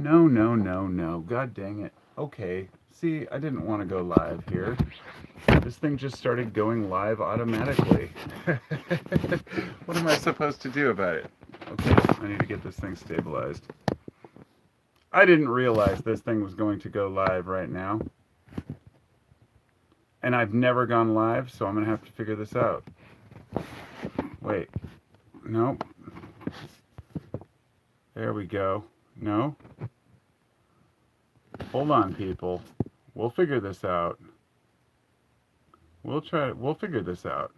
No, no, no, no. God dang it. Okay. See, I didn't want to go live here. This thing just started going live automatically. What am I supposed to do about it? Okay, I need to get this thing stabilized. I didn't realize this thing was going to go live right now. And I've never gone live, so I'm going to have to figure this out. Wait. Nope. There we go. No. Hold on, people. We'll figure this out. We'll figure this out.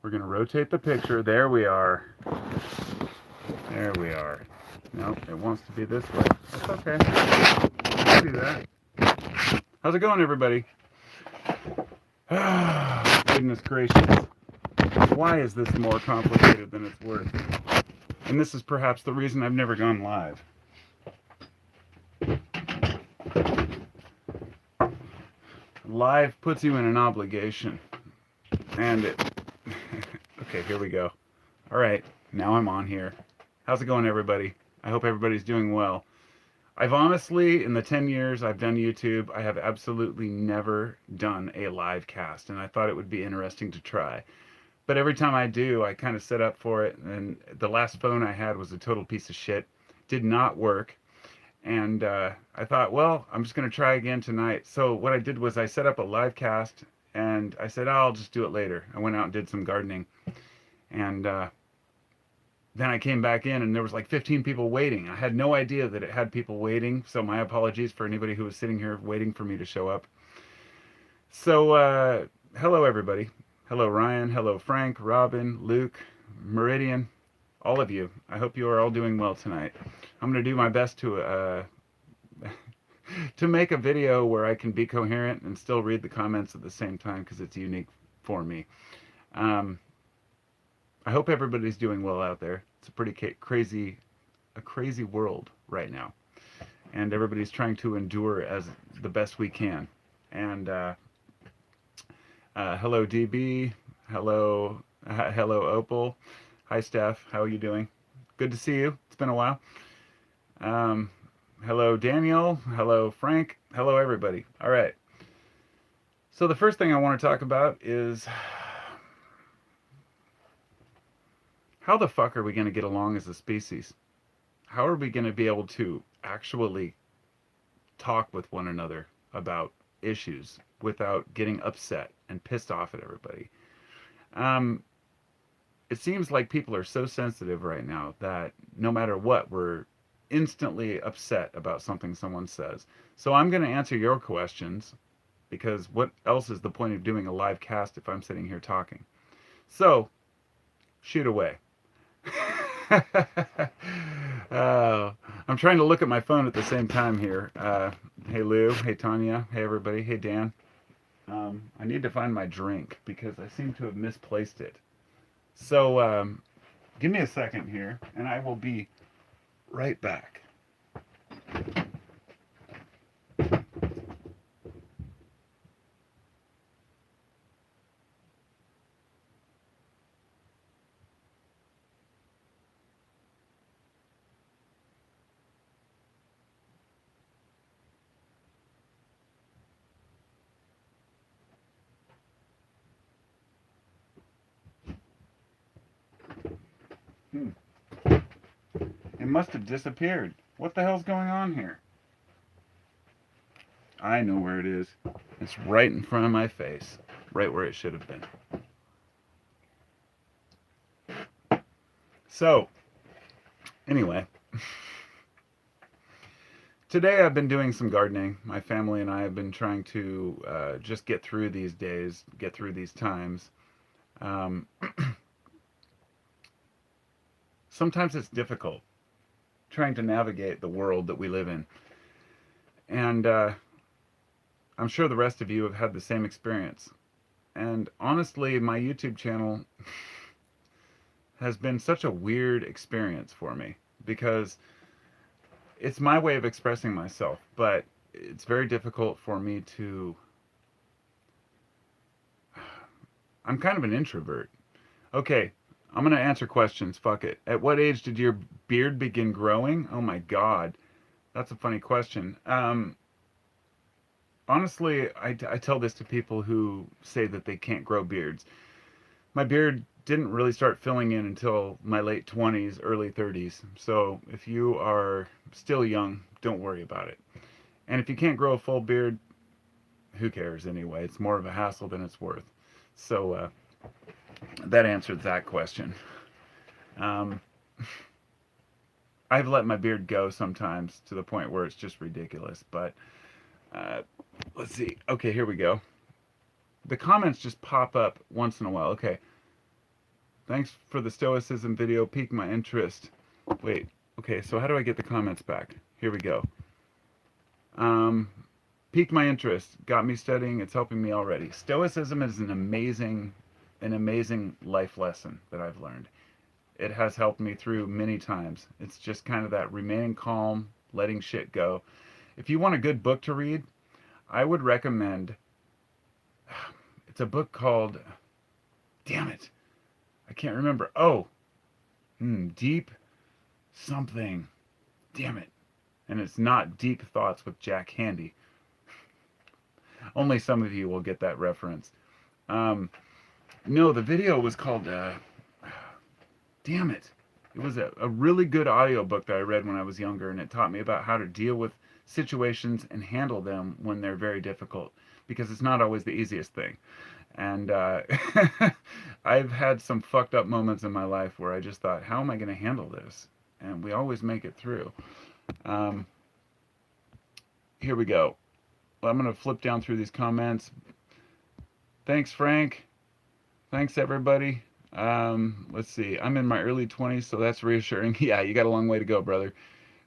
We're going to rotate the picture. There we are. There we are. Nope, it wants to be this way. That's okay. I'll do that. How's it going, everybody? Goodness gracious. Why is this more complicated than it's worth? And this is perhaps the reason I've never gone live. Live puts you in an obligation. And it... Okay, here we go. All right, now I'm on here. How's it going, everybody? I hope everybody's doing well. I've honestly, in the 10 years I've done YouTube, I have absolutely never done a live cast, and I thought it would be interesting to try. But every time I do, I kind of set up for it, and the last phone I had was a total piece of shit. Did not work. And I thought, well, I'm just going to try again tonight. So what I did was I set up a live cast, and I said, oh, I'll just do it later. I went out and did some gardening. And then I came back in, and there was like 15 people waiting. I had no idea that it had people waiting, so my apologies for anybody who was sitting here waiting for me to show up. So, hello, everybody. Hello, Ryan. Hello, Frank, Robin, Luke, Meridian, all of you. I hope you are all doing well tonight. I'm going to do my best to to make a video where I can be coherent and still read the comments at the same time because it's unique for me. I hope everybody's doing well out there. It's a pretty crazy world right now, and everybody's trying to endure as the best we can. And hello, DB. Hello, hello, Opal. Hi, Steph. How are you doing? Good to see you. It's been a while. Hello, Daniel. Hello, Frank. Hello, everybody. All right. So the first thing I want to talk about is how the fuck are we going to get along as a species? How are we going to be able to actually talk with one another about issues without getting upset and pissed off at everybody? It seems like people are so sensitive right now that no matter what, we're instantly upset about something someone says. So I'm going to answer your questions, because what else is the point of doing a live cast if I'm sitting here talking? So, shoot away. I'm trying to look at my phone at the same time here. Hey Lou, hey Tanya, hey everybody, hey Dan. I need to find my drink because I seem to have misplaced it. So give me a second here and I will be right back. It must have disappeared. What the hell's going on here? I know where it is. It's right in front of my face. Right where it should have been. So, anyway. Today I've been doing some gardening. My family and I have been trying to just get through these days, get through these times. Sometimes it's difficult trying to navigate the world that we live in. And I'm sure the rest of you have had the same experience. And honestly, my YouTube channel has been such a weird experience for me because it's my way of expressing myself, but it's very difficult for me to... I'm kind of an introvert. Okay, I'm going to answer questions. Fuck it. At what age did your beard begin growing? Oh my God, that's a funny question. Honestly, I tell this to people who say that they can't grow beards. My beard didn't really start filling in until my late 20s, early 30s. So if you are still young, don't worry about it. And if you can't grow a full beard, who cares anyway? It's more of a hassle than it's worth. So that answered that question. Um, I've let my beard go sometimes to the point where it's just ridiculous. But uh, let's see. Okay, here we go. The comments just pop up once in a while. Okay. Thanks for the Stoicism video. Piqued my interest. Wait. Okay, so how do I get the comments back? Here we go. Um, Piqued my interest. Got me studying. It's helping me already. Stoicism is an amazing life lesson that I've learned. It has helped me through many times. It's just kind of that remaining calm, letting shit go. If you want a good book to read, I would recommend. It's a book called. Damn it, I can't remember. Oh, Deep something. Damn it. And it's not Deep Thoughts with Jack Handy. Only some of you will get that reference. No, the video was called. Damn it. It was a really good audiobook that I read when I was younger, and it taught me about how to deal with situations and handle them when they're very difficult, because it's not always the easiest thing. And I've had some fucked up moments in my life where I just thought, how am I going to handle this? And we always make it through. Um, Here we go. Well, I'm going to flip down through these comments. Thanks, Frank. Thanks, everybody. Let's see. I'm in my early 20s, so that's reassuring. Yeah, you got a long way to go, brother.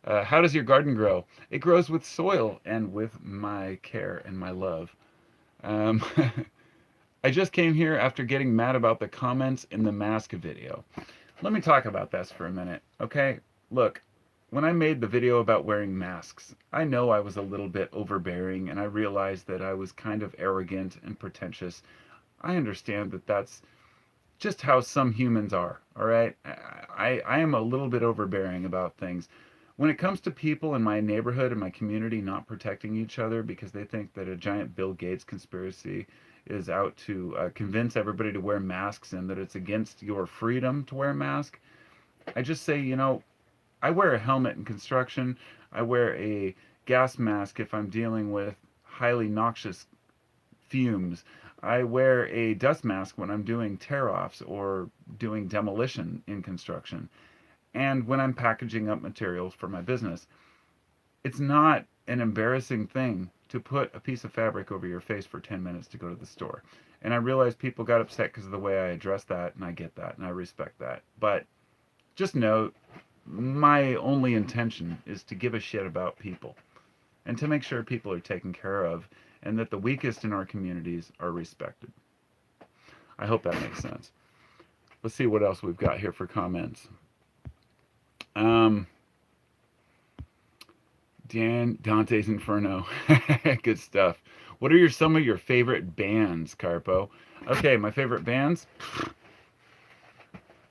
How does your garden grow? It grows with soil and with my care and my love. Um, I just came here after getting mad about the comments in the mask video. Let me talk about this for a minute, okay? Look, when I made the video about wearing masks, I know I was a little bit overbearing, and I realized that I was kind of arrogant and pretentious. I understand that that's just how some humans are, all right? I am a little bit overbearing about things. When it comes to people in my neighborhood and my community not protecting each other because they think that a giant Bill Gates conspiracy is out to convince everybody to wear masks and that it's against your freedom to wear a mask, I just say, I wear a helmet in construction. I wear a gas mask if I'm dealing with highly noxious fumes. I wear a dust mask when I'm doing tear-offs or doing demolition in construction, and when I'm packaging up materials for my business. It's not an embarrassing thing to put a piece of fabric over your face for 10 minutes to go to the store. And I realize people got upset because of the way I address that, and I get that, and I respect that. But just know, my only intention is to give a shit about people and to make sure people are taken care of and that the weakest in our communities are respected. I hope that makes sense. Let's see what else we've got here for comments. Dante's Inferno. Good stuff. What are some of your favorite bands, Carpo? Okay, my favorite bands?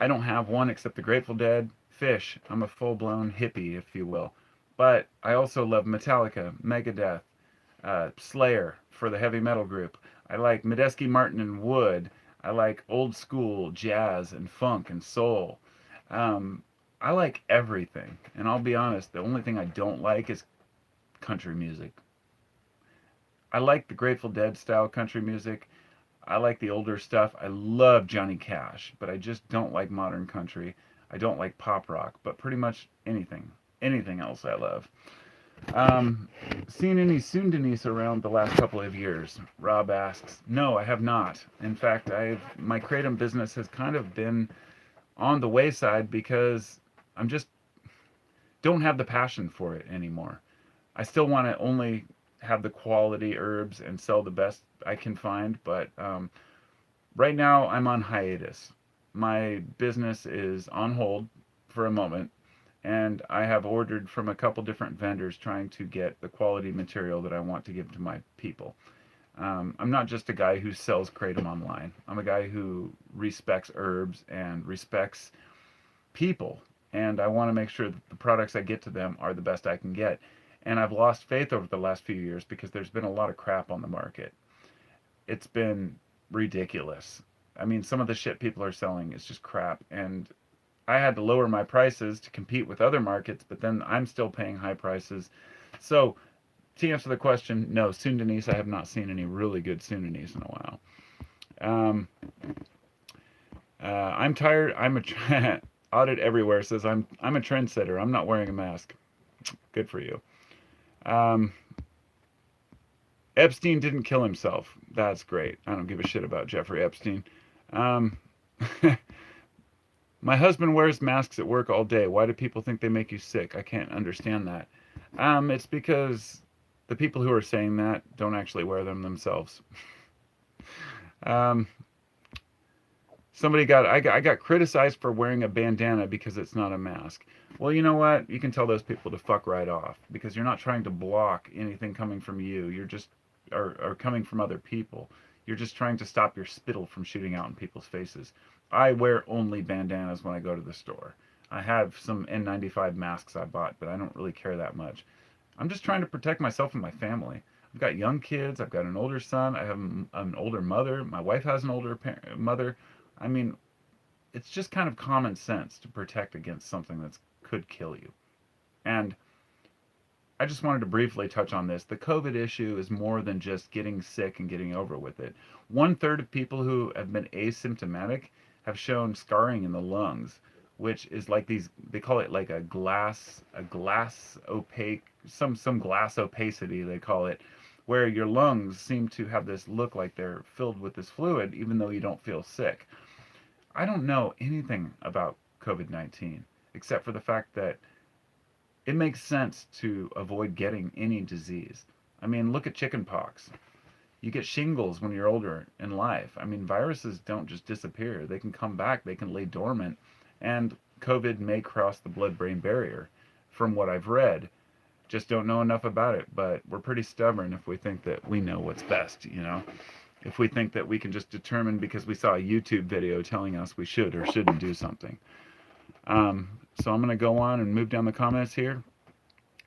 I don't have one except the Grateful Dead, Fish. I'm a full-blown hippie, if you will. But I also love Metallica, Megadeth, Slayer for the heavy metal group. I like Medeski, Martin, and Wood. I like old school jazz and funk and soul. I like everything. And I'll be honest, the only thing I don't like is country music. I like the Grateful Dead style country music. I like the older stuff. I love Johnny Cash, but I just don't like modern country. I don't like pop rock, but pretty much anything. Anything else I love. Seen any Sundanese around the last couple of years? Rob asks. No, I have not. In fact, my Kratom business has kind of been on the wayside because I'm just don't have the passion for it anymore. I still want to only have the quality herbs and sell the best I can find, but right now I'm on hiatus. My business is on hold for a moment, and I have ordered from a couple different vendors trying to get the quality material that I want to give to my people. I'm not just a guy who sells Kratom online. I'm a guy who respects herbs and respects people and I want to make sure that the products I get to them are the best I can get. And I've lost faith over the last few years because there's been a lot of crap on the market. It's been ridiculous. I mean, some of the shit people are selling is just crap, and I had to lower my prices to compete with other markets, but then I'm still paying high prices. So, to answer the question, no, Sundanese, I have not seen any really good Sundanese in a while. Um, I'm tired. Audit everywhere says I'm a trendsetter. I'm not wearing a mask. Good for you. Um, Epstein didn't kill himself. That's great. I don't give a shit about Jeffrey Epstein. Um, my husband wears masks at work all day. Why do people think they make you sick? I can't understand that. It's because the people who are saying that don't actually wear them themselves. Um, I got criticized for wearing a bandana because it's not a mask. Well, you know what? You can tell those people to fuck right off because you're not trying to block anything coming from you. You're just or coming from other people. You're just trying to stop your spittle from shooting out in people's faces. I wear only bandanas when I go to the store. I have some N95 masks I bought, but I don't really care that much. I'm just trying to protect myself and my family. I've got young kids. I've got an older son. I have an older mother. My wife has an older mother. I mean, it's just kind of common sense to protect against something that could kill you. And I just wanted to briefly touch on this. The COVID issue is more than just getting sick and getting over with it. 1/3 of people who have been asymptomatic have shown scarring in the lungs, which is like these, they call it like a glass opaque, some glass opacity, they call it, where your lungs seem to have this look like they're filled with this fluid, even though you don't feel sick. I don't know anything about COVID-19 except for the fact that it makes sense to avoid getting any disease. I mean, look at chickenpox. You get shingles when you're older in life. I mean, viruses don't just disappear. They can come back, they can lay dormant, and COVID may cross the blood-brain barrier, from what I've read. Just don't know enough about it, but we're pretty stubborn if we think that we know what's best, you know? If we think that we can just determine because we saw a YouTube video telling us we should or shouldn't do something. So I'm going to go on and move down the comments here.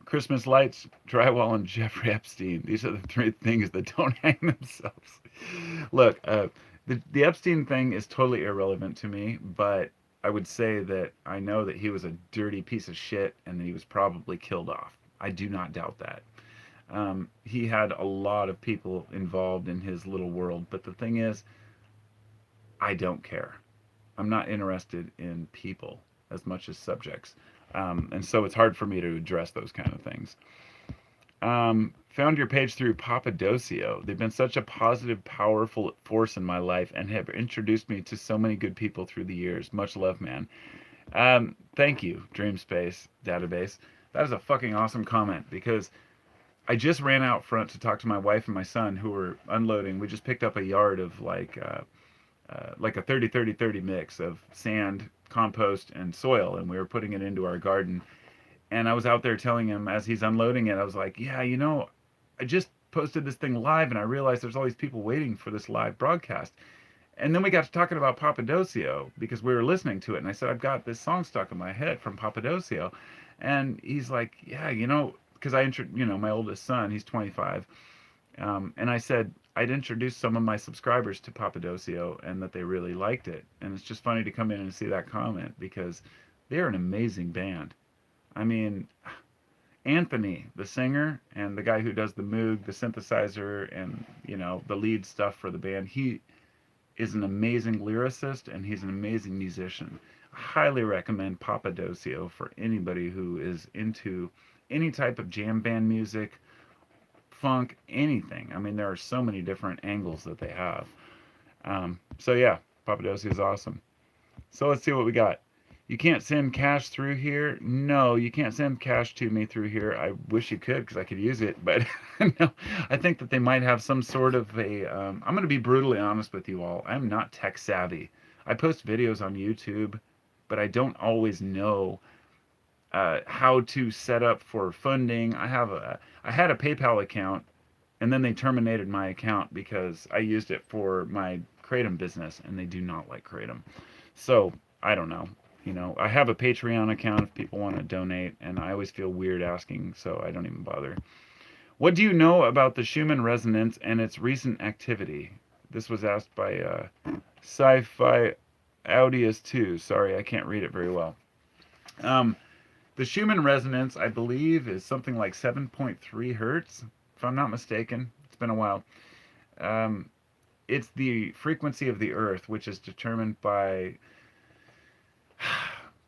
Christmas lights, drywall, and Jeffrey Epstein. These are the three things that don't hang themselves. Look, the Epstein thing is totally irrelevant to me, but I would say that I know that he was a dirty piece of shit and that he was probably killed off. I do not doubt that. He had a lot of people involved in his little world, but the thing is, I don't care. I'm not interested in people as much as subjects. And so it's hard for me to address those kind of things. Found your page through Papadosio. They've been such a positive, powerful force in my life and have introduced me to so many good people through the years. Much love, man. Thank you, Dreamspace Database. That is a fucking awesome comment because I just ran out front to talk to my wife and my son who were unloading. We just picked up a yard of like a 30-30-30 mix of sand, compost, and soil, and we were putting it into our garden. And I was out there telling him as he's unloading it, I was like, yeah, you know, I just posted this thing live and I realized there's all these people waiting for this live broadcast. And then we got to talking about Papadosio because we were listening to it. And I said, I've got this song stuck in my head from Papadosio. And he's like, yeah, you know, because my oldest son, he's 25. And I said, I'd introduced some of my subscribers to Papadosio and that they really liked it. And it's just funny to come in and see that comment because they're an amazing band. I mean, Anthony, the singer, and the guy who does the Moog, the synthesizer, and, you know, the lead stuff for the band, he is an amazing lyricist and he's an amazing musician. I highly recommend Papadosio for anybody who is into any type of jam band music, funk, anything. I mean, there are so many different angles that they have. So yeah, Papadosio is awesome. So let's see what we got. You can't send cash through here. No, you can't send cash to me through here. I wish you could because I could use it, but no, I think that they might have some sort of a. I'm going to be brutally honest with you all. I'm not tech savvy. I post videos on YouTube, but I don't always know how to set up for funding. I had a PayPal account, and then they terminated my account because I used it for my Kratom business, and they do not like Kratom. So I don't know. You know, I have a Patreon account if people want to donate, and I always feel weird asking, so I don't even bother. What do you know about the Schumann resonance and its recent activity? This was asked by Sci-Fi Audius 2. Sorry, I can't read it very well. Um, the Schumann resonance, I believe, is something like 7.3 hertz, if I'm not mistaken. It's been a while. Um, it's the frequency of the Earth, which is determined by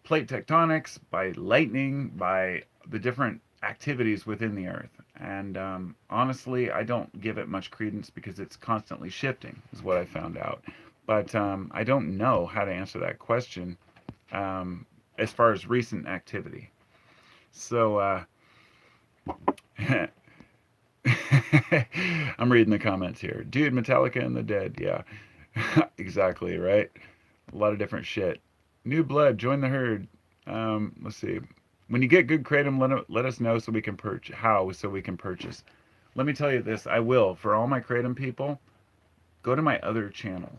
plate tectonics, by lightning, by the different activities within the Earth. And honestly, I don't give it much credence because it's constantly shifting, is what I found out. But I don't know how to answer that question um, as far as recent activity. So I'm reading the comments here. Dude, Metallica and the Dead. Yeah, exactly, right? A lot of different shit. New blood, join the herd. Let's see. When you get good kratom, let us know so we can purchase. How so we can purchase? Let me tell you this. I will for all my kratom people. Go to my other channel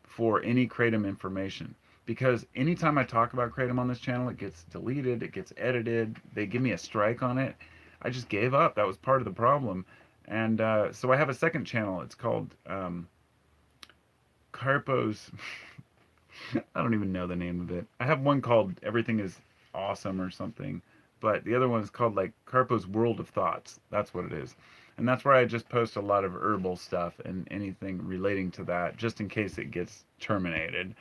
for any kratom information because anytime I talk about kratom on this channel, it gets deleted, it gets edited. They give me a strike on it. I just gave up. That was part of the problem, and so I have a second channel. It's called Carpo's. I don't even know the name of it. I have one called Everything is Awesome or something, but the other one is called like Carpo's World of Thoughts. That's what it is. And that's where I just post a lot of herbal stuff and anything relating to that, just in case it gets terminated,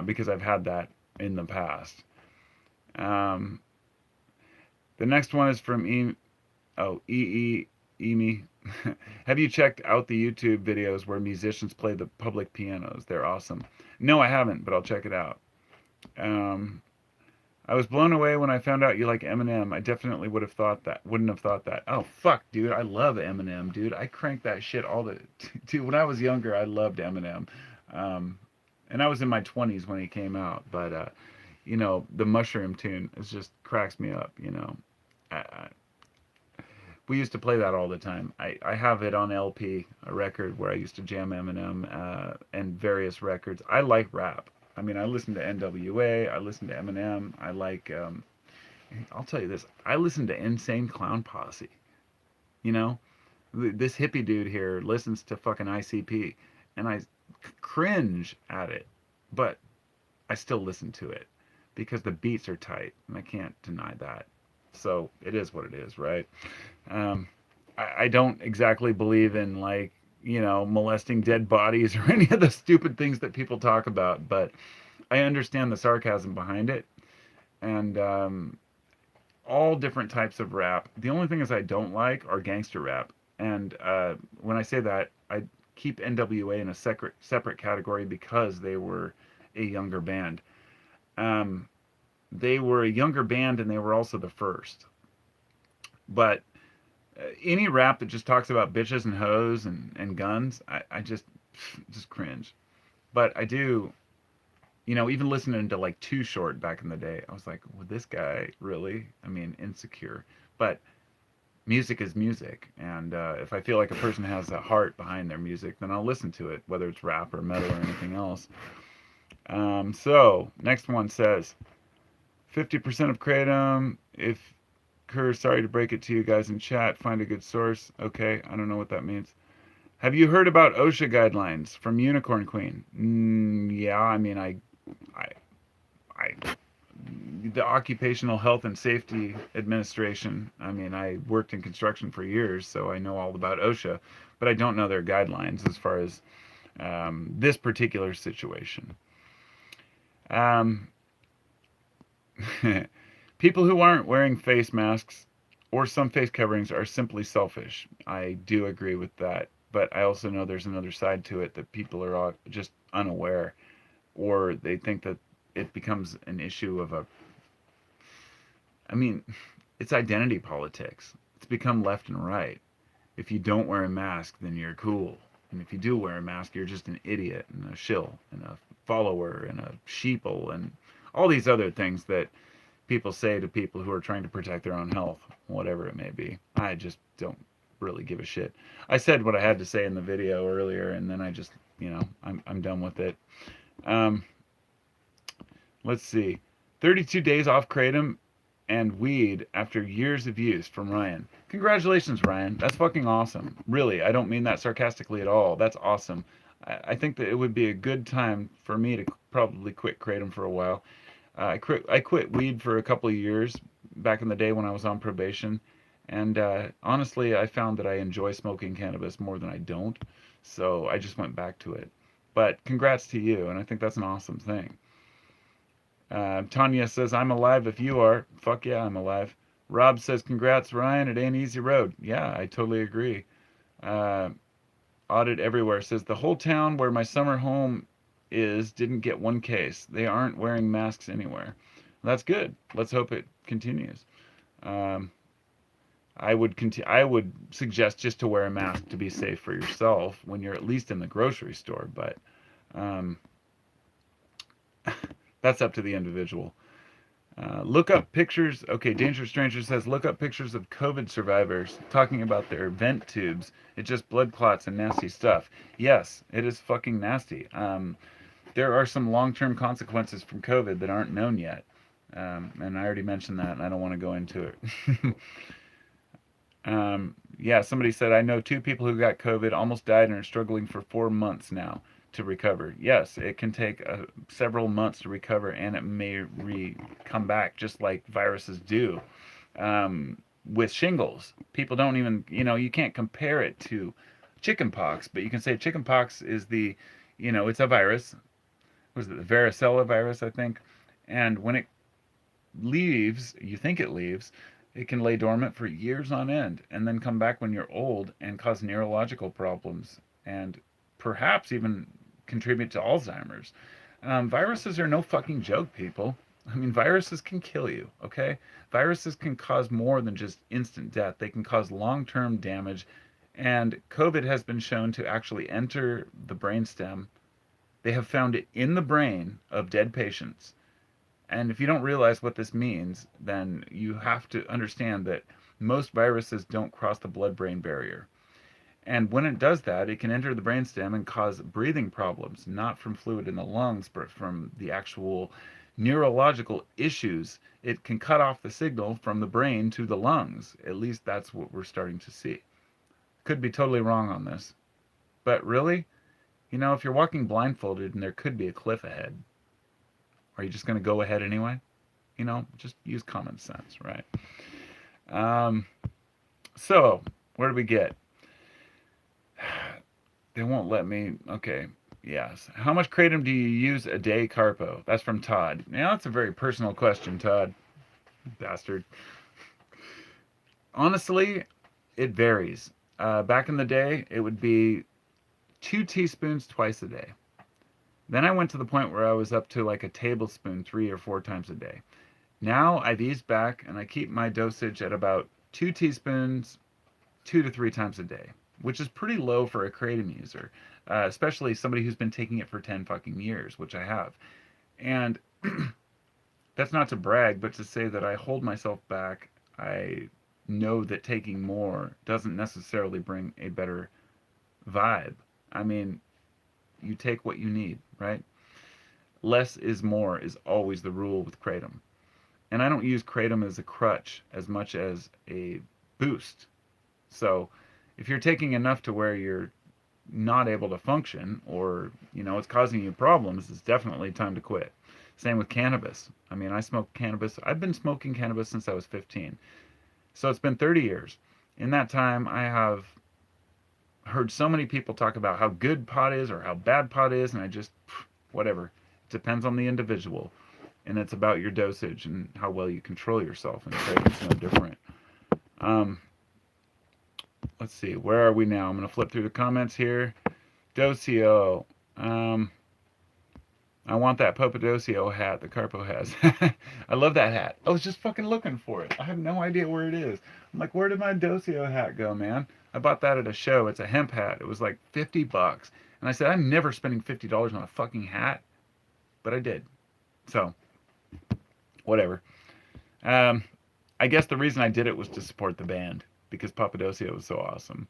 because I've had that in the past. Um, the next one is from Emi. Have you checked out the YouTube videos where musicians play the public pianos? They're awesome. No, I haven't, but I'll check it out. Um, I was blown away when I found out you like Eminem. I definitely wouldn't have thought that. Oh fuck, dude, I love Eminem, dude. I cranked that shit all the dude. When I was younger, I loved Eminem, um, and I was in my 20s when he came out. But you know, the Mushroom tune is just cracks me up. You know, I, we used to play that all the time. I have it on LP, a record where I used to jam Eminem and various records. I like rap. I mean, I listen to NWA, I listen to Eminem, I like, I'll tell you this, I listen to Insane Clown Posse. You know, this hippie dude here listens to fucking ICP, and I cringe at it, but I still listen to it because the beats are tight, and I can't deny that. So it is what it is, right? Um, I don't exactly believe in like, you know, molesting dead bodies or any of the stupid things that people talk about, but I understand the sarcasm behind it, and all different types of rap. The only thing is I don't like are gangster rap, and when I say that, I keep NWA in a separate category because they were a younger band. Um, they were a younger band, and they were also the first. But any rap that just talks about bitches and hoes and guns, I just cringe. But I do, you know, even listening to like Too Short back in the day, I was like, would this guy really? I mean, Insecure. But music is music, and if I feel like a person has a heart behind their music, then I'll listen to it, whether it's rap or metal or anything else. So next one says 50% of kratom. If Kerr, sorry to break it to you guys in chat. Find a good source. Okay, I don't know what that means. Have you heard about OSHA guidelines from Unicorn Queen? Yeah, I mean, I, I, the Occupational Health and Safety Administration. I mean, I worked in construction for years, so I know all about OSHA, but I don't know their guidelines as far as this particular situation. Um, People who aren't wearing face masks or some face coverings are simply selfish. I do agree with that. But I also know there's another side to it that people are just unaware, or they think that it becomes an issue of a. I mean, it's identity politics. It's become left and right. If you don't wear a mask, then you're cool. And if you do wear a mask, you're just an idiot and a shill and a follower and a sheeple and all these other things that people say to people who are trying to protect their own health, whatever it may be. I just don't really give a shit. I said what I had to say in the video earlier, and then I just, you know, I'm done with it. Um, Let's see. 32 days off Kratom and weed after years of use from Ryan. Congratulations, Ryan. That's fucking awesome. Really, I don't mean that sarcastically at all. That's awesome. I think that it would be a good time for me to probably quit Kratom for a while. I quit weed for a couple of years back in the day when I was on probation, and honestly, I found that I enjoy smoking cannabis more than I don't, so I just went back to it. But congrats to you, and I think that's an awesome thing. Tanya says, I'm alive if you are. Fuck yeah, I'm alive. Rob says, congrats, Ryan. It ain't easy road. Yeah, I totally agree. Uh, Audit Everywhere says, the whole town where my summer home is didn't get one case. They aren't wearing masks anywhere. That's good. Let's hope it continues. Um, I would suggest just to wear a mask to be safe for yourself when you're at least in the grocery store, but um, that's up to the individual. Look up pictures. Okay, Dangerous Stranger says, look up pictures of COVID survivors talking about their vent tubes. It's just blood clots and nasty stuff. Yes, it is fucking nasty. There are some long-term consequences from COVID that aren't known yet. And I already mentioned that, and I don't want to go into it. Yeah, somebody said, I know two people who got COVID, almost died, and are struggling for 4 months now to recover. Yes, it can take several months to recover, and it may come back just like viruses do. With shingles, people don't even, you can't compare it to chickenpox, but you can say chickenpox is it's a virus. Was it the varicella virus, I think? And when it leaves, you think it leaves, it can lay dormant for years on end and then come back when you're old and cause neurological problems and perhaps even contribute to Alzheimer's. Viruses are no fucking joke, people. I mean, viruses can kill you, okay? Viruses can cause more than just instant death. They can cause long-term damage, and COVID has been shown to actually enter the brainstem. They have found it in the brain of dead patients. And if you don't realize what this means, then you have to understand that most viruses don't cross the blood-brain barrier. And when it does that, it can enter the brainstem and cause breathing problems, not from fluid in the lungs, but from the actual neurological issues. It can cut off the signal from the brain to the lungs. At least that's what we're starting to see. Could be totally wrong on this. But really, if you're walking blindfolded and there could be a cliff ahead, are you just going to go ahead anyway? Just use common sense, right? So, where do we get? They won't let me. Okay, yes. How much Kratom do you use a day, Carpo? That's from Todd. Now, that's a very personal question, Todd. Bastard. Honestly, it varies. Back in the day, it would be 2 teaspoons twice a day. Then I went to the point where I was up to like a tablespoon 3 or 4 times a day. Now I've eased back and I keep my dosage at about 2 teaspoons 2 to 3 times a day, which is pretty low for a Kratom user, especially somebody who's been taking it for 10 fucking years, which I have. And that's not to brag, but to say that I hold myself back. I know that taking more doesn't necessarily bring a better vibe. I mean, you take what you need, right? Less is more is always the rule with Kratom. And I don't use Kratom as a crutch as much as a boost. So if you're taking enough to where you're not able to function or, it's causing you problems, it's definitely time to quit. Same with cannabis. I mean, I smoke cannabis. I've been smoking cannabis since I was 15. So it's been 30 years. In that time, I have heard so many people talk about how good pot is or how bad pot is, and I just, whatever. It depends on the individual, and it's about your dosage and how well you control yourself, and Kratom's no different. Let's see, where are we now? I'm going to flip through the comments here. Docio. I want that Popadosio hat that Carpo has. I love that hat. I was just fucking looking for it. I have no idea where it is. I'm like, where did my Docio hat go, man? I bought that at a show. It's a hemp hat. It was like $50. And I said, I'm never spending $50 on a fucking hat. But I did. So, whatever. I guess the reason I did it was to support the band. Because Papadosio was so awesome.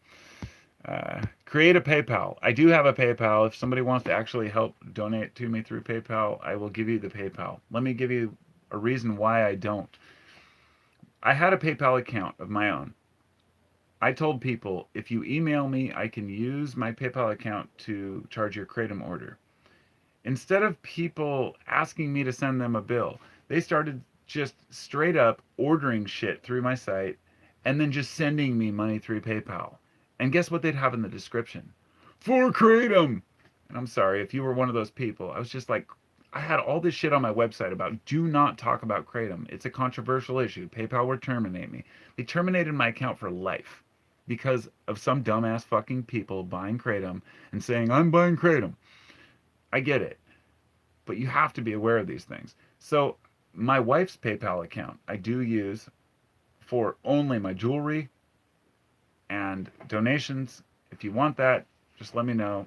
Create a PayPal. I do have a PayPal. If somebody wants to actually help donate to me through PayPal, I will give you the PayPal. Let me give you a reason why I don't. I had a PayPal account of my own. I told people, if you email me, I can use my PayPal account to charge your Kratom order. Instead of people asking me to send them a bill, they started just straight up ordering shit through my site and then just sending me money through PayPal. And guess what they'd have in the description? For Kratom! And I'm sorry, if you were one of those people, I was just like, I had all this shit on my website about do not talk about Kratom. It's a controversial issue. PayPal will terminate me. They terminated my account for life because of some dumbass fucking people buying Kratom and saying, I'm buying Kratom. I get it. But you have to be aware of these things. So my wife's PayPal account I do use for only my jewelry and donations. If you want that, just let me know.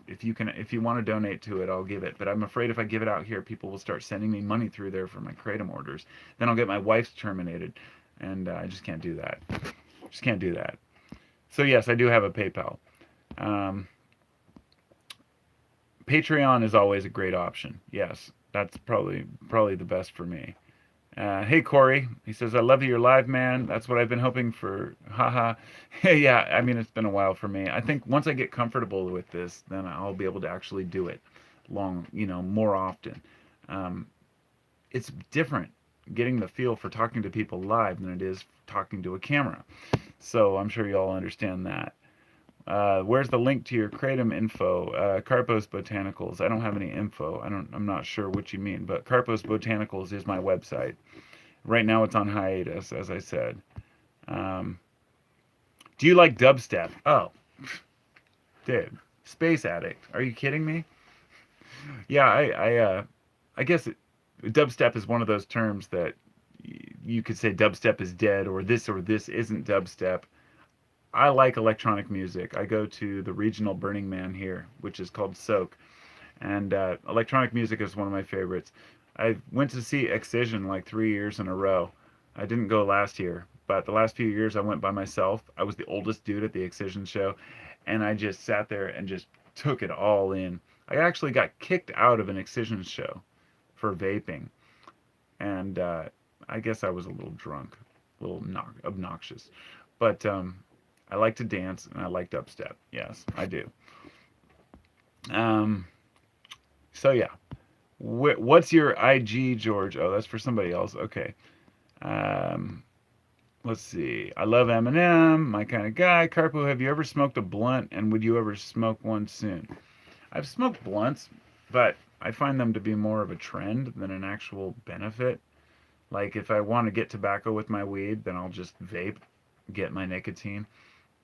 If you want to donate to it, I'll give it. But I'm afraid if I give it out here, people will start sending me money through there for my Kratom orders. Then I'll get my wife's terminated, and I just can't do that. Just can't do that. So yes, I do have a PayPal. Um, Patreon is always a great option. Yes, that's probably the best for me. Hey Corey, he says I love your live, man. That's what I've been hoping for. Haha. Hey, yeah, I mean it's been a while for me. I think once I get comfortable with this, then I'll be able to actually do it more often. Um, it's different getting the feel for talking to people live than it is talking to a camera. So I'm sure you all understand that. Where's the link to your Kratom info? Carpos Botanicals. I don't have any info. I'm not sure what you mean, but Carpos Botanicals is my website. Right now it's on hiatus, as I said. Um, do you like dubstep? Oh, dude, Space Addict. Are you kidding me? Yeah, I guess dubstep is one of those terms that you could say dubstep is dead or this isn't dubstep. I like electronic music. I go to the regional Burning Man here, which is called Soak, and electronic music is one of my favorites. I went to see Excision like 3 years in a row. I didn't go last year, but the last few years I went by myself. I was the oldest dude at the Excision show, and I just sat there and just took it all in. I actually got kicked out of an Excision show for vaping, and I guess I was a little drunk, a little obnoxious, but I like to dance and I like dubstep. Yes, I do. Um, so yeah, what's your IG, George? Oh, that's for somebody else. Okay. Um, let's see. I love Eminem, my kind of guy. Carpo, have you ever smoked a blunt, and would you ever smoke one soon? I've smoked blunts, but I find them to be more of a trend than an actual benefit. Like if I want to get tobacco with my weed, then I'll just vape, get my nicotine.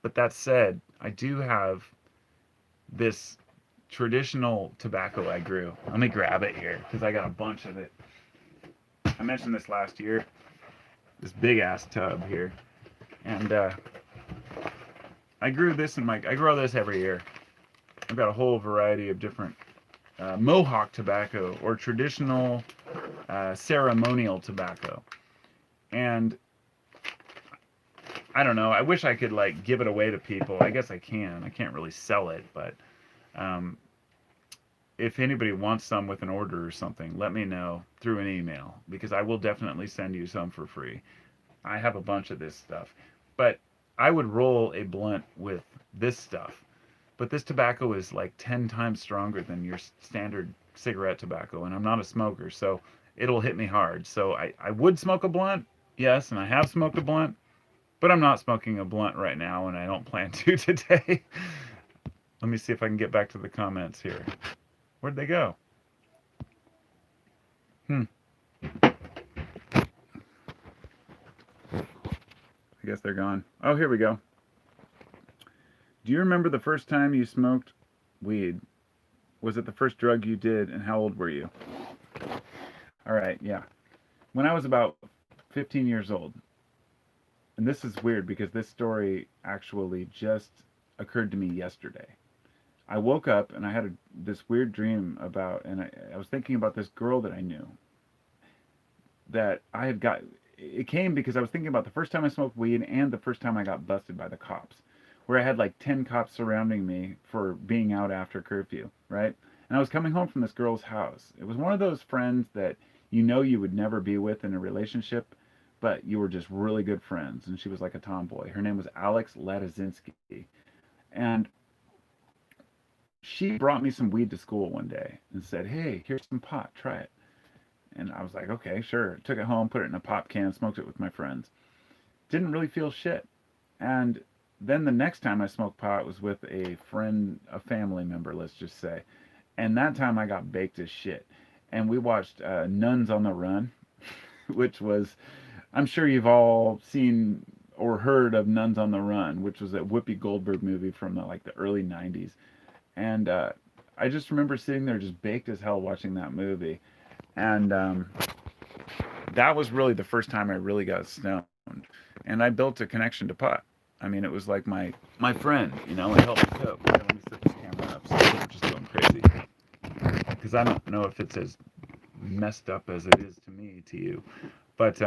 But that said, I do have this traditional tobacco I grew. Let me grab it here because I got a bunch of it. I mentioned this last year. This big ass tub here, and I grew this I grow this every year. I've got a whole variety of different Mohawk tobacco or traditional ceremonial tobacco, and I don't know. I wish I could like give it away to people. I guess I can. I can't really sell it, but um, if anybody wants some with an order or something, let me know through an email because I will definitely send you some for free. I have a bunch of this stuff, but I would roll a blunt with this stuff. But this tobacco is like 10 times stronger than your standard cigarette tobacco, and I'm not a smoker, so it'll hit me hard. So I would smoke a blunt, yes, and I have smoked a blunt, but I'm not smoking a blunt right now, and I don't plan to today. Let me see if I can get back to the comments here. Where'd they go? I guess they're gone. Oh, here we go. Do you remember the first time you smoked weed? Was it the first drug you did, and how old were you? All right, yeah. When I was about 15 years old, and this is weird because this story actually just occurred to me yesterday. I woke up and I had this weird dream about, and I was thinking about this girl that I knew that I had got. It came because I was thinking about the first time I smoked weed and the first time I got busted by the cops. where I had like 10 cops surrounding me for being out after curfew, right? And I was coming home from this girl's house. It was one of those friends that you know you would never be with in a relationship, but you were just really good friends. And she was like a tomboy. Her name was Alex Ladazinski. And she brought me some weed to school one day and said, "Hey, here's some pot, try it." And I was like, "Okay, sure." Took it home, put it in a pop can, smoked it with my friends. Didn't really feel shit. And then the next time I smoked pot was with a friend, a family member, let's just say. And that time I got baked as shit. And we watched Nuns on the Run, which was, I'm sure you've all seen or heard of Nuns on the Run, which was a Whoopi Goldberg movie from the early 90s. And I just remember sitting there just baked as hell watching that movie. And that was really the first time I really got stoned. And I built a connection to pot. I mean, it was like my friend, you know, it helped me cope. Here, let me set this camera up so we're just going crazy. Because I don't know if it's as messed up as it is to me, to you. But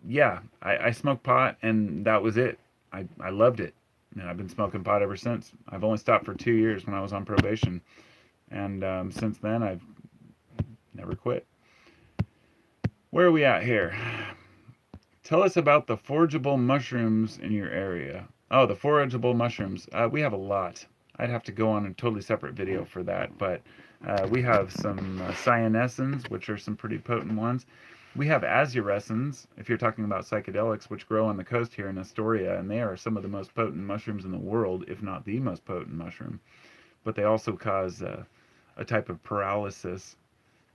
yeah, I smoked pot and that was it. I loved it. And I've been smoking pot ever since. I've only stopped for 2 years when I was on probation. And since then, I've never quit. Where are we at here? Tell us about the forageable mushrooms in your area. Oh, the forageable mushrooms. We have a lot. I'd have to go on a totally separate video for that, but we have some cyanesins, which are some pretty potent ones. We have azuresins, if you're talking about psychedelics, which grow on the coast here in Astoria, and they are some of the most potent mushrooms in the world, if not the most potent mushroom. But they also cause a type of paralysis,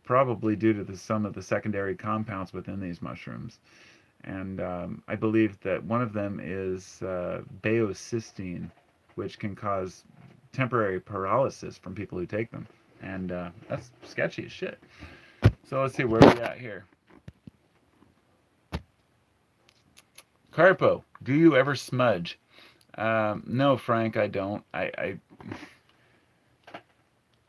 probably due to some of the secondary compounds within these mushrooms. And I believe that one of them is baeocystine, which can cause temporary paralysis from people who take them. And that's sketchy as shit. So let's see, where are we at here? Carpo, do you ever smudge? No, Frank, I don't. I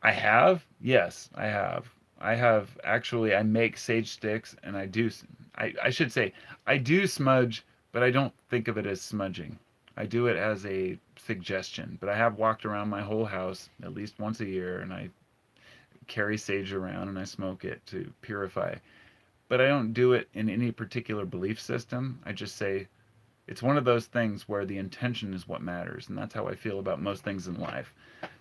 have? Yes, I have. I have actually, I make sage sticks and I should say, I do smudge, but I don't think of it as smudging. I do it as a suggestion, but I have walked around my whole house at least once a year and I carry sage around and I smoke it to purify. But I don't do it in any particular belief system. I just say, it's one of those things where the intention is what matters, and that's how I feel about most things in life.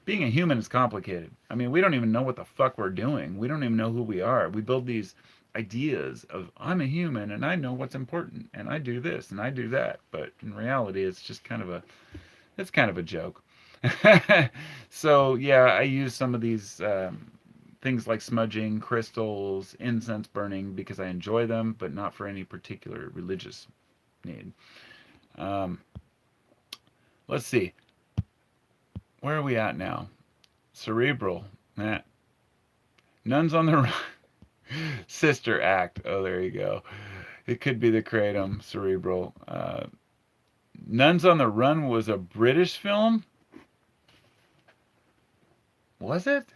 Being a human is complicated. I mean, we don't even know what the fuck we're doing. We don't even know who we are. We build these ideas of, I'm a human and I know what's important and I do this and I do that. But in reality, it's just it's kind of a joke. So yeah, I use some of these things like smudging, crystals, incense burning because I enjoy them, but not for any particular religious need. Um, let's see. Where are we at now? Cerebral. Nah. Nuns on the Run. Sister Act. Oh, there you go. It could be the Kratom. Cerebral. Nuns on the Run was a British film? Was it?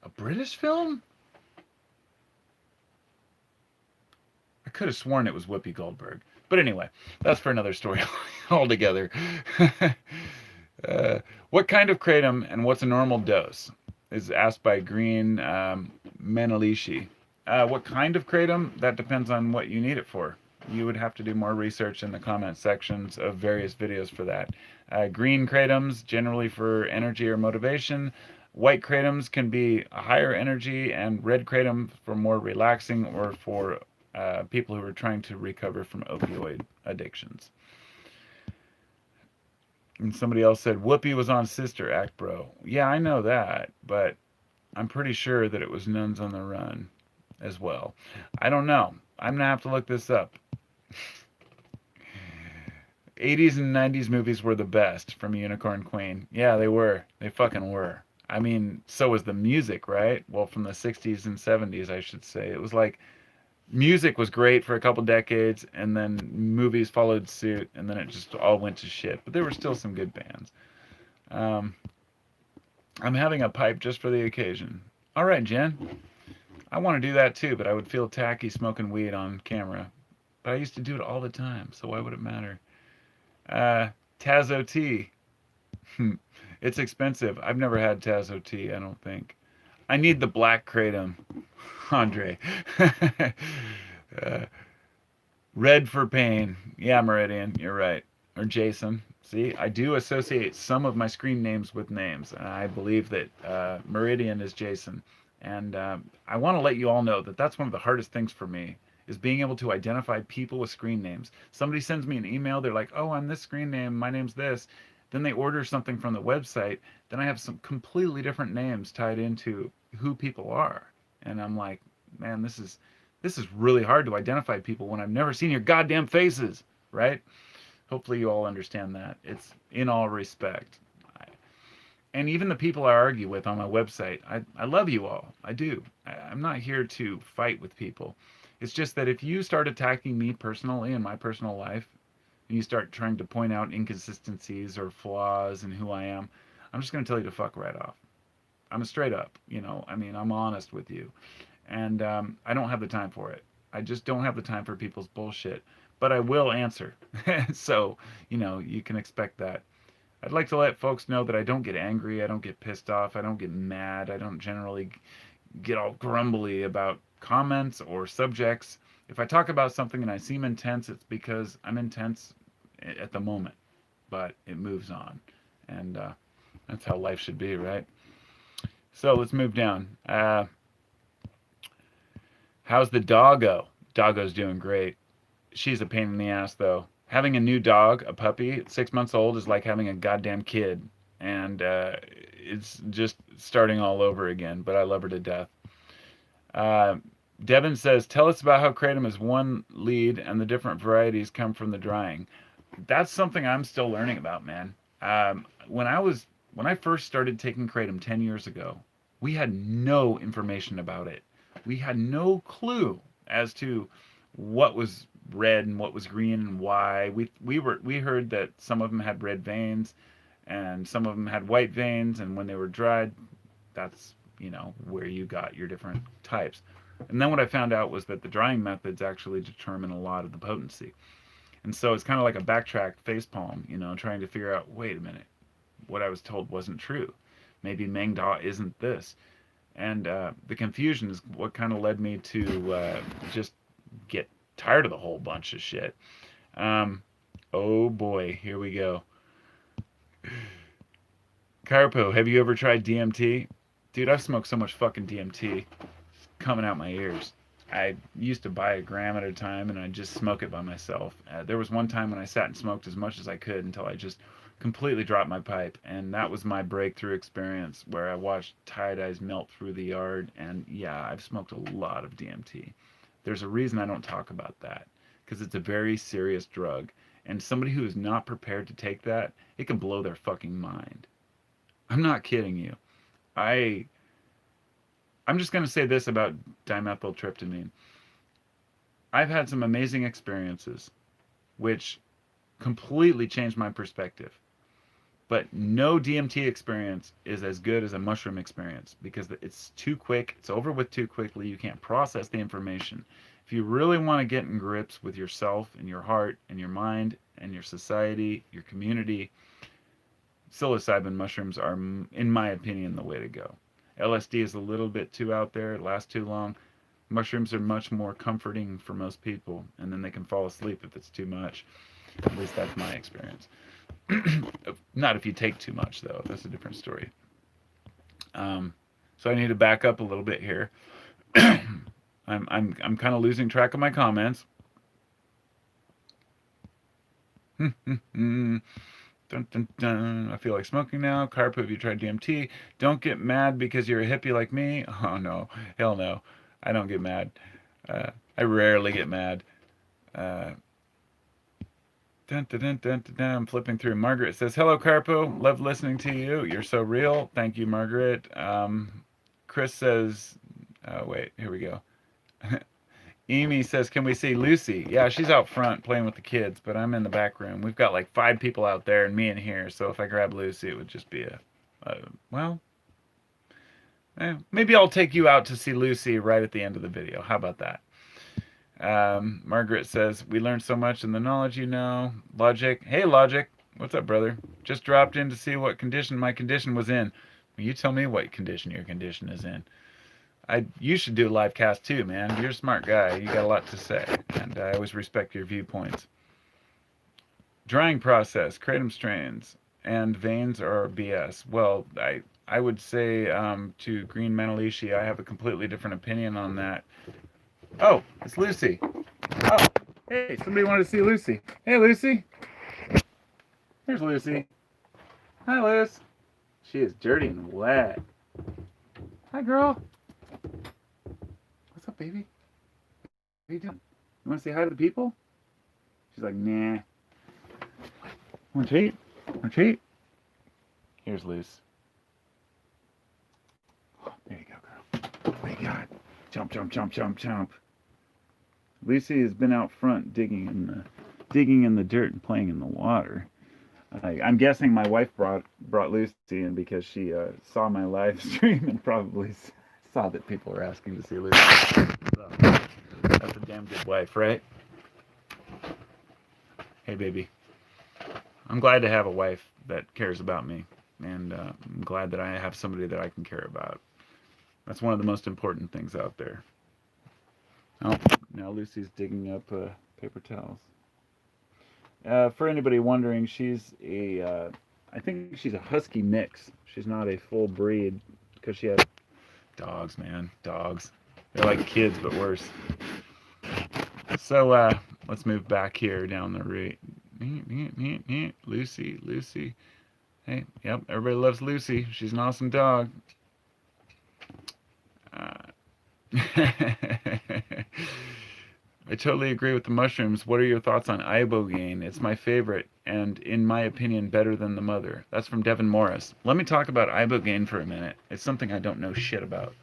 A British film? I could have sworn it was Whoopi Goldberg. But anyway, that's for another story altogether. What kind of kratom and what's a normal dose? Is asked by Green Manalishi. What kind of kratom? That depends on what you need it for. You would have to do more research in the comment sections of various videos for that. Green kratoms, generally for energy or motivation. White kratoms can be a higher energy, and red kratom for more relaxing or for people who are trying to recover from opioid addictions. And somebody else said, Whoopi was on Sister Act, bro. Yeah, I know that, but I'm pretty sure that it was Nuns on the Run as well. I don't know. I'm going to have to look this up. 80s and 90s movies were the best from Unicorn Queen. Yeah, they were. They fucking were. I mean, so was the music, right? Well, from the 60s and 70s, I should say. It was like music was great for a couple decades, and then movies followed suit, and then it just all went to shit. But there were still some good bands. I'm having a pipe just for the occasion. All right, Jen. I want to do that too, but I would feel tacky smoking weed on camera. But I used to do it all the time, so why would it matter? Tazo tea. It's expensive. I've never had Tazo tea, I don't think. I need the black kratom, Andre. uh, red for pain. Yeah, Meridian, you're right. Or Jason. See, I do associate some of my screen names with names. And I believe that Meridian is Jason. And I want to let you all know that that's one of the hardest things for me is being able to identify people with screen names. Somebody sends me an email, they're like, oh, I'm this screen name, my name's this. Then they order something from the website, then I have some completely different names tied into who people are. And I'm like, man, this is really hard to identify people when I've never seen your goddamn faces, right? Hopefully you all understand that. It's in all respect. And even the people I argue with on my website, I love you all. I do. I'm not here to fight with people. It's just that if you start attacking me personally in my personal life, and you start trying to point out inconsistencies or flaws in who I am, I'm just going to tell you to fuck right off. I'm straight up, I mean, I'm honest with you. And I don't have the time for it. I just don't have the time for people's bullshit. But I will answer. So, you can expect that. I'd like to let folks know that I don't get angry, I don't get pissed off, I don't get mad, I don't generally get all grumbly about comments or subjects. If I talk about something and I seem intense, it's because I'm intense at the moment, but it moves on. And that's how life should be, right? So let's move down. How's the doggo? Doggo's doing great. She's a pain in the ass, though. Having a new dog, a puppy, 6 months old, is like having a goddamn kid. And it's just starting all over again, but I love her to death. Uh, Devin says, tell us about how Kratom is one lead and the different varieties come from the drying. That's something I'm still learning about, man. When I first started taking Kratom 10 years ago, we had no information about it. We had no clue as to what was red and what was green and why. We heard that some of them had red veins and some of them had white veins, and when they were dried, that's where you got your different types. And then what I found out was that the drying methods actually determine a lot of the potency. And so it's kind of like a backtrack facepalm, trying to figure out, wait a minute, what I was told wasn't true. Maybe Mengda isn't this. And the confusion is what kind of led me to just get tired of the whole bunch of shit. Oh boy, here we go. Carpo, have you ever tried DMT? Dude, I've smoked so much fucking DMT. It's coming out my ears. I used to buy a gram at a time and I'd just smoke it by myself. There was one time when I sat and smoked as much as I could until I just completely dropped my pipe. And that was my breakthrough experience where I watched tie-dyes melt through the yard. And yeah, I've smoked a lot of DMT. There's a reason I don't talk about that, because it's a very serious drug. And somebody who is not prepared to take that, it can blow their fucking mind. I'm not kidding you. I'm just going to say this about dimethyltryptamine. I've had some amazing experiences which completely changed my perspective. But no DMT experience is as good as a mushroom experience because it's too quick. It's over with too quickly. You can't process the information. If you really want to get in grips with yourself and your heart and your mind and your society, your community, psilocybin mushrooms are, in my opinion, the way to go. LSD is a little bit too out there. It lasts too long. Mushrooms are much more comforting for most people, and then they can fall asleep if it's too much. At least that's my experience. Not if you take too much, though. That's a different story. So I need to back up a little bit here. I'm kind of losing track of my comments. Dun, dun, dun. I feel like smoking now. Carpo, have you tried DMT? Don't get mad because you're a hippie like me. Oh no, hell no. I don't get mad. I rarely get mad. Dun, dun, dun, dun, dun, dun. I'm flipping through. Margaret says, hello, Carpo. Love listening to you. You're so real. Thank you, Margaret. Chris says, wait, here we go. Amy says, can we see Lucy? Yeah, she's out front playing with the kids, but I'm in the back room. We've got like 5 people out there and me in here, so if I grab Lucy, it would just be maybe I'll take you out to see Lucy right at the end of the video. How about that? Margaret says, we learned so much in the knowledge you know. Logic. Hey, Logic. What's up, brother? Just dropped in to see what condition my condition was in. Well, you tell me what condition your condition is in. You should do a live cast too, man. You're a smart guy. You got a lot to say, and I always respect your viewpoints. Drying process, kratom strains, and veins are BS. Well, I would say to Green Manalishi, I have a completely different opinion on that. Oh, it's Lucy. Oh, hey, somebody wanted to see Lucy. Hey, Lucy. Here's Lucy. Hi, Liz. She is dirty and wet. Hi, girl. What's up, baby? What are you doing? You want to say hi to the people? She's like, nah. Want a treat? Want a treat? Here's Luce. There you go, girl. Oh my God. Jump, jump, jump, jump, jump. Lucy has been out front digging in the dirt and playing in the water. I'm guessing my wife brought Lucy in because she saw my live stream and probably saw that people were asking to see Lucy. So, that's a damn good wife, right? Hey, baby. I'm glad to have a wife that cares about me, and I'm glad that I have somebody that I can care about. That's one of the most important things out there. Oh, now Lucy's digging up paper towels. For anybody wondering, I think she's a husky mix. She's not a full breed because she has dogs, man, dogs. They're like kids, but worse. So let's move back here down the route. Lucy. Hey, yep, everybody loves Lucy. She's an awesome dog. I totally agree with the mushrooms. What are your thoughts on ibogaine? It's my favorite, and in my opinion, better than the mother. That's from Devin Morris. Let me talk about ibogaine for a minute. It's something I don't know shit about.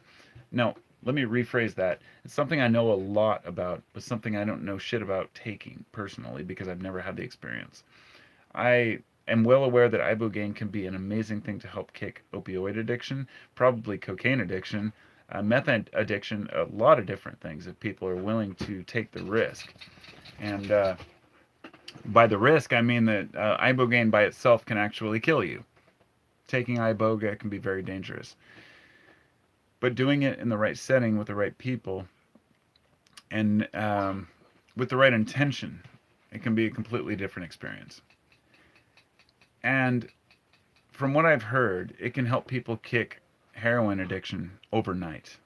No, let me rephrase that. It's something I know a lot about, but something I don't know shit about taking personally because I've never had the experience. I am well aware that ibogaine can be an amazing thing to help kick opioid addiction, probably cocaine addiction, meth addiction, a lot of different things if people are willing to take the risk. And by the risk, I mean that ibogaine by itself can actually kill you. Taking iboga can be very dangerous. But doing it in the right setting with the right people and with the right intention, it can be a completely different experience. And from what I've heard, it can help people kick heroin addiction overnight.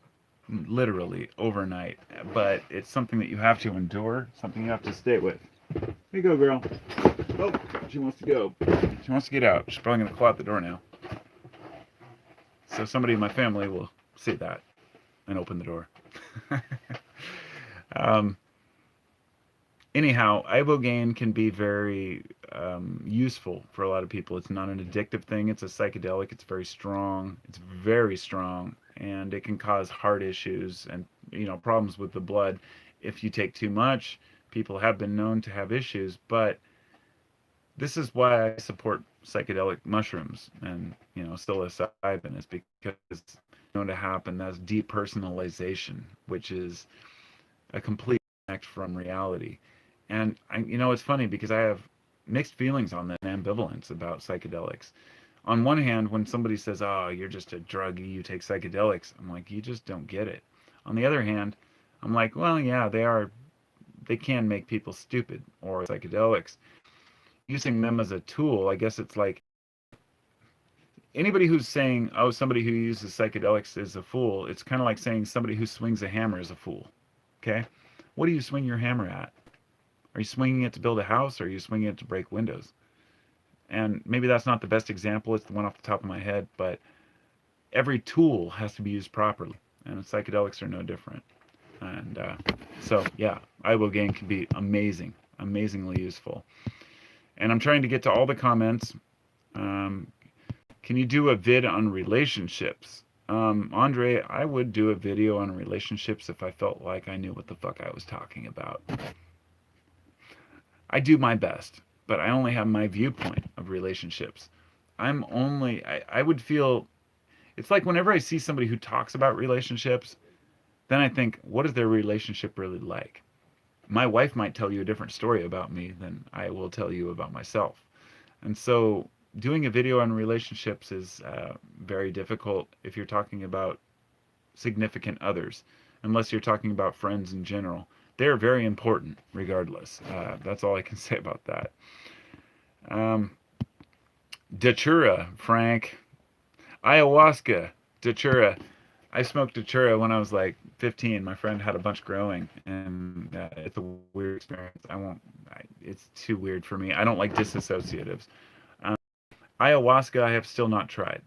Literally overnight. But it's something that you have to endure, something you have to stay with. Here you go, girl. Oh, she wants to go. She wants to get out. She's probably going to claw out the door now. So somebody in my family will see that and open the door. Anyhow, ibogaine can be very useful for a lot of people. It's not an addictive thing. It's a psychedelic. It's very strong. It's very strong, and it can cause heart issues and problems with the blood if you take too much. People have been known to have issues, but this is why I support psychedelic mushrooms and psilocybin is because it's known to happen. That's depersonalization, which is a complete disconnect from reality. And it's funny because I have mixed feelings on that and ambivalence about psychedelics. On one hand, when somebody says, "Oh, you're just a druggie, you take psychedelics," I'm like, "You just don't get it." On the other hand, I'm like, "Well, yeah, they can make people stupid, or psychedelics. Using them as a tool, I guess it's like anybody who's saying, oh, somebody who uses psychedelics is a fool, it's kind of like saying somebody who swings a hammer is a fool. Okay? What do you swing your hammer at? Are you swinging it to build a house, or are you swinging it to break windows? And maybe that's not the best example. It's the one off the top of my head, but every tool has to be used properly, and psychedelics are no different. And so, yeah, ibogaine can be amazing, amazingly useful. And I'm trying to get to all the comments. Can you do a vid on relationships? Andre, I would do a video on relationships if I felt like I knew what the fuck I was talking about. I do my best, but I only have my viewpoint of relationships. I would feel, it's like whenever I see somebody who talks about relationships, then I think, what is their relationship really like? My wife might tell you a different story about me than I will tell you about myself. And so doing a video on relationships is very difficult if you're talking about significant others, unless you're talking about friends in general. They're very important regardless. That's all I can say about that. Um, Datura, Frank. Ayahuasca, Datura. I smoked Datura when I was like 15. My friend had a bunch growing, and it's a weird experience. It's too weird for me. I don't like disassociatives. Um, Ayahuasca, I have still not tried.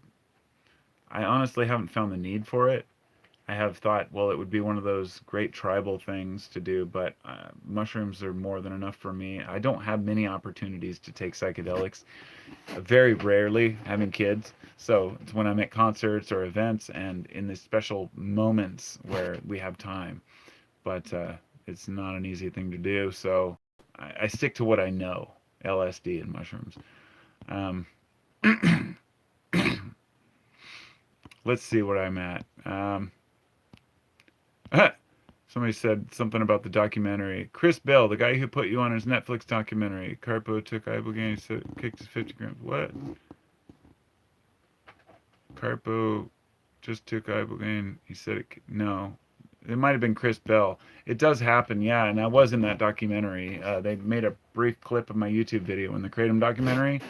I honestly haven't found the need for it. I have thought, well, it would be one of those great tribal things to do, but mushrooms are more than enough for me. I don't have many opportunities to take psychedelics, very rarely having kids. So it's when I'm at concerts or events and in the special moments where we have time. But it's not an easy thing to do. So I stick to what I know, LSD and mushrooms. Um, let's see what I'm at. Somebody said something about the documentary. Chris Bell, the guy who put you on his Netflix documentary. Carpo took ibogaine, so kicked his 50 grams. What? Carpo just took ibogaine. He said it. No, it might have been Chris Bell. It does happen, yeah. And I was in that documentary. They made a brief clip of my YouTube video in the Kratom documentary.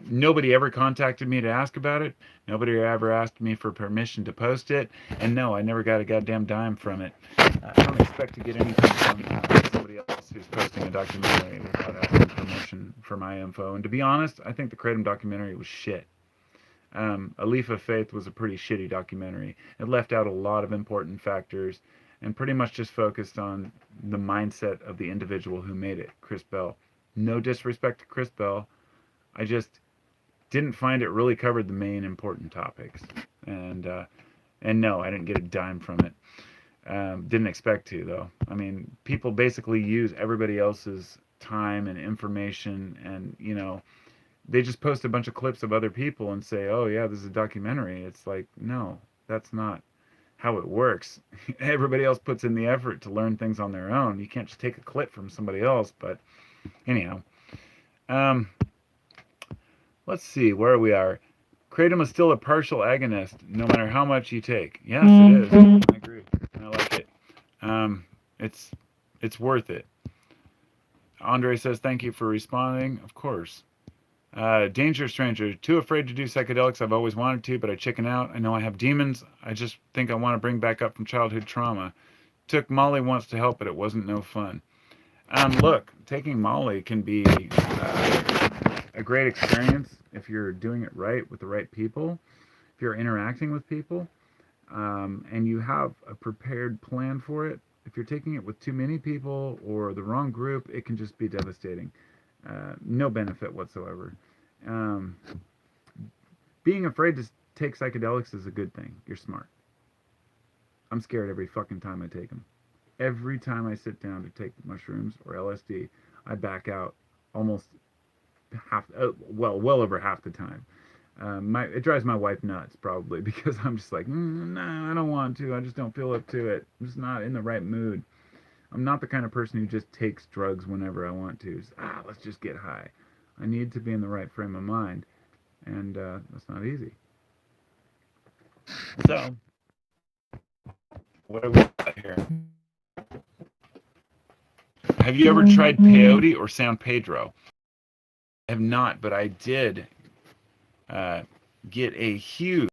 Nobody ever contacted me to ask about it. Nobody ever asked me for permission to post it. And no, I never got a goddamn dime from it. I don't expect to get anything from somebody else who's posting a documentary without asking permission for my info. And to be honest, I think the Kratom documentary was shit. A Leaf of Faith was a pretty shitty documentary. It left out a lot of important factors and pretty much just focused on the mindset of the individual who made it, Chris Bell. No disrespect to Chris Bell. I just didn't find it really covered the main important topics. And no, I didn't get a dime from it. Didn't expect to, though. I mean, people basically use everybody else's time and information, and they just post a bunch of clips of other people and say, oh yeah, this is a documentary. It's like, no, that's not how it works. Everybody else puts in the effort to learn things on their own. You can't just take a clip from somebody else. But anyhow, um, let's see where we are. Kratom is still a partial agonist, no matter how much you take. Yes, it is. I agree. I like it. It's worth it. Andre says, thank you for responding. Of course. Danger Stranger. Too afraid to do psychedelics. I've always wanted to, but I chicken out. I know I have demons. I just think I want to bring back up from childhood trauma. Took Molly once to help, but it wasn't no fun. Look, taking Molly can be a great experience if you're doing it right with the right people, if you're interacting with people, and you have a prepared plan for it. If you're taking it with too many people or the wrong group, it can just be devastating. No benefit whatsoever. Um, being afraid to take psychedelics is a good thing. You're smart. I'm scared every fucking time I take them. Every time I sit down to take mushrooms or LSD, I back out almost well over half the time. It drives my wife nuts probably because I'm just like, no, I don't want to. I just don't feel up to it. I'm just not in the right mood. I'm not the kind of person who just takes drugs whenever I want to. Let's just get high. I need to be in the right frame of mind, and that's not easy. So, what have we got here? Have you ever tried peyote or San Pedro? I have not, but I did get a huge...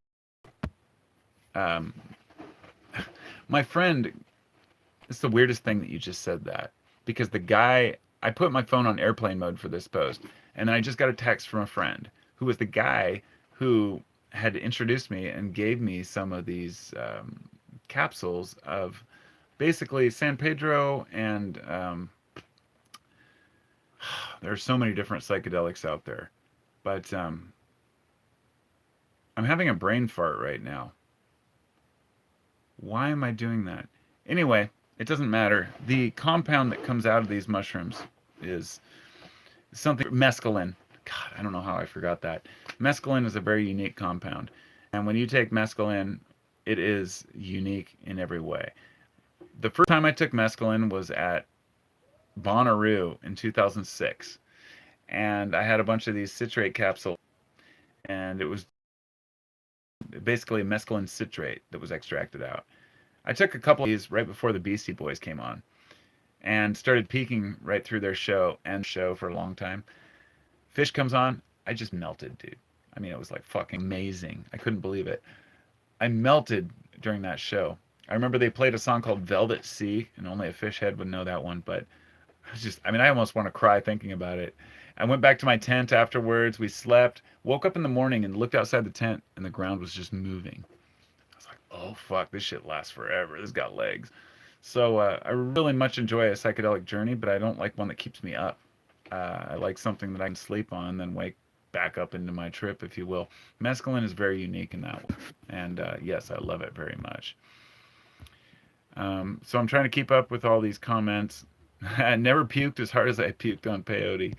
my friend... It's the weirdest thing that you just said that. Because the guy... I put my phone on airplane mode for this post, and then I just got a text from a friend who was the guy who had introduced me and gave me some of these capsules of basically San Pedro and... there are so many different psychedelics out there. But I'm having a brain fart right now. Why am I doing that? Anyway, it doesn't matter. The compound that comes out of these mushrooms is something... mescaline. God, I don't know how I forgot that. Mescaline is a very unique compound. And when you take mescaline, it is unique in every way. The first time I took mescaline was at Bonnaroo in 2006. and I had a bunch of these citrate capsules, and it was basically mescaline citrate that was extracted out. I took a couple of these right before the Beastie Boys came on, and started peeking right through their show and show for a long time. Fish comes on, I just melted, dude. I mean, it was like fucking amazing. I couldn't believe it. I melted during that show. I remember they played a song called Velvet Sea, and only a fish head would know that one, but I was just, I mean, I almost want to cry thinking about it. I went back to my tent afterwards. We slept, woke up in the morning and looked outside the tent, and the ground was just moving. I was like, oh fuck, this shit lasts forever. This got legs. So I really much enjoy a psychedelic journey, but I don't like one that keeps me up. I like something that I can sleep on, then wake back up into my trip, if you will. Mescaline is very unique in that way, and yes, I love it very much. So I'm trying to keep up with all these comments. I never puked as hard as I puked on peyote.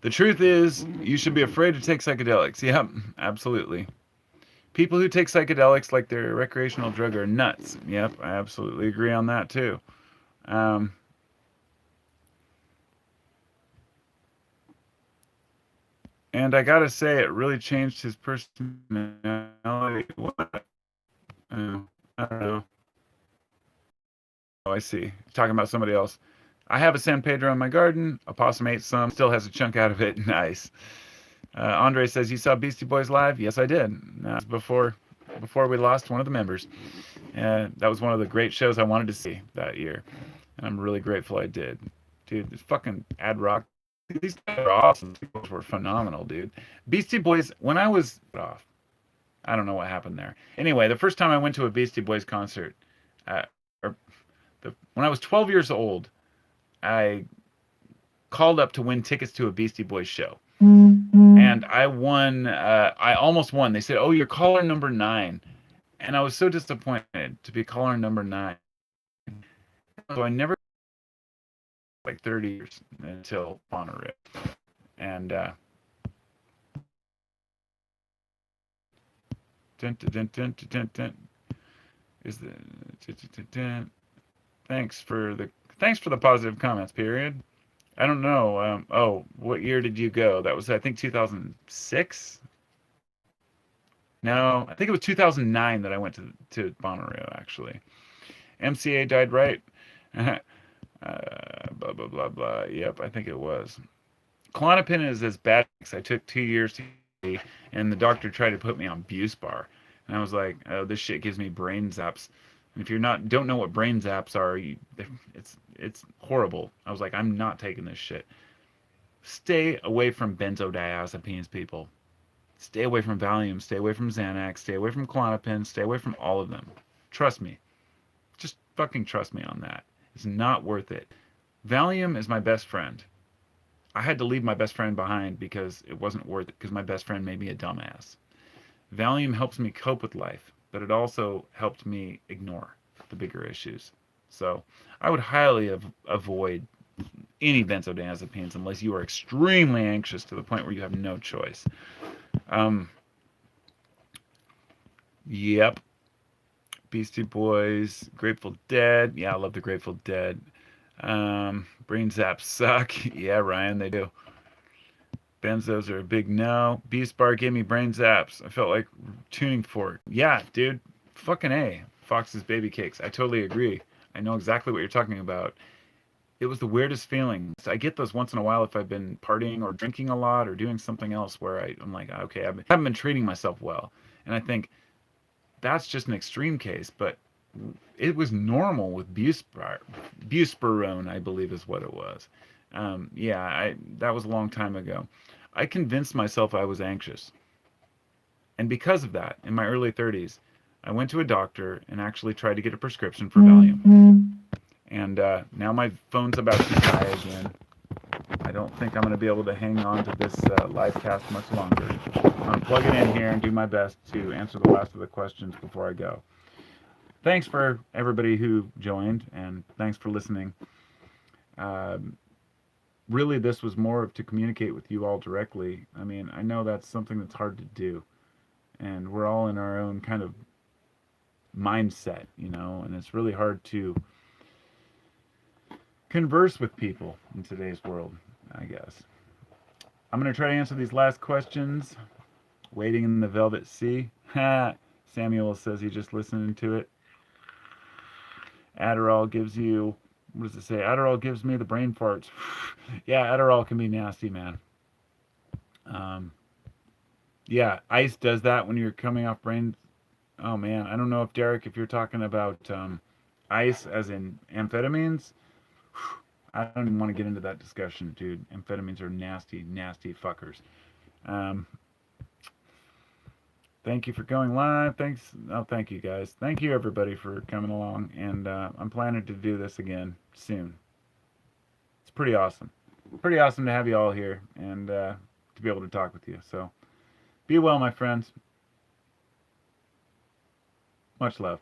The truth is, you should be afraid to take psychedelics. Yep, absolutely. People who take psychedelics like they're a recreational drug are nuts. Yep, I absolutely agree on that too. Um, and I gotta say, it really changed his personality. What? I don't know. Oh, I see. Talking about somebody else. I have a San Pedro in my garden. A possum ate some. Still has a chunk out of it. Nice. Andre says, "You saw Beastie Boys live?" Yes, I did. Before we lost one of the members. That was one of the great shows I wanted to see that year, and I'm really grateful I did. Dude, this fucking ad rock. These guys are awesome. These guys were phenomenal, dude. Beastie Boys. When I was off, I don't know what happened there. Anyway, the first time I went to a Beastie Boys concert, uh, or when I was 12 years old, I called up to win tickets to a Beastie Boys show. And I won. I almost won. They said, "Oh, you're caller number 9," and I was so disappointed to be caller number 9. So I never like 30 years until Bonnaroo. And dun, dun, dun, dun, dun, dun, is the dun, dun, dun, thanks for the positive comments. Period. I don't know. Oh, what year did you go? That was, I think, 2006. No, I think it was 2009 that I went to Bonnaroo, actually. MCA died right. Blah blah blah blah. Yep, I think it was. Klonopin is as bad as I took 2 years to see, and the doctor tried to put me on Buspar, and I was like, oh, this shit gives me brain zaps. And if you're not don't know what brain zaps are, it's horrible. I was like, I'm not taking this shit. Stay away from benzodiazepines, people. Stay away from Valium. Stay away from Xanax. Stay away from Klonopin. Stay away from all of them. Trust me. Just fucking trust me on that. It's not worth it. Valium is my best friend. I had to leave my best friend behind because it wasn't worth it, because my best friend made me a dumbass. Valium helps me cope with life, but it also helped me ignore the bigger issues. So I would highly avoid any benzodiazepines unless you are extremely anxious to the point where you have no choice. Um, yep. Beastie Boys, Grateful Dead. Yeah, I love the Grateful Dead. Brain zaps suck. Yeah, Ryan, they do. Benzos are a big no. Beast Bar gave me brain zaps. I felt like tuning fork. Yeah, dude. Fucking A. Fox's Baby Cakes. I totally agree. I know exactly what you're talking about. It was the weirdest feeling. I get those once in a while if I've been partying or drinking a lot or doing something else where I'm like, okay, haven't been treating myself well. And I think that's just an extreme case, but it was normal with Buspirone, I believe is what it was. Yeah, that was a long time ago. I convinced myself I was anxious. And because of that, in my early 30s, I went to a doctor and actually tried to get a prescription for Valium. And now my phone's about to die again. I don't think I'm going to be able to hang on to this live cast much longer. I'm going to plug it in here and do my best to answer the last of the questions before I go. Thanks for everybody who joined, and thanks for listening. Really, this was more to communicate with you all directly. I mean, I know that's something that's hard to do, and we're all in our own kind of mindset, and it's really hard to converse with people in today's world, I guess. I'm going to try to answer these last questions. Waiting in the Velvet Sea. Samuel says he just listening to it. Adderall gives you, what does it say? Adderall gives me the brain farts. Yeah, Adderall can be nasty, man. Yeah, ice does that when you're coming off brain. Oh man, I don't know if Derek, if you're talking about ice as in amphetamines. I don't even want to get into that discussion, dude. Amphetamines are nasty, nasty fuckers. Um, Thank you for going live. Thanks. Oh, thank you guys. Thank you everybody for coming along. And I'm planning to do this again soon. It's pretty awesome. Pretty awesome to have you all here and to be able to talk with you. So be well, my friends. Much love.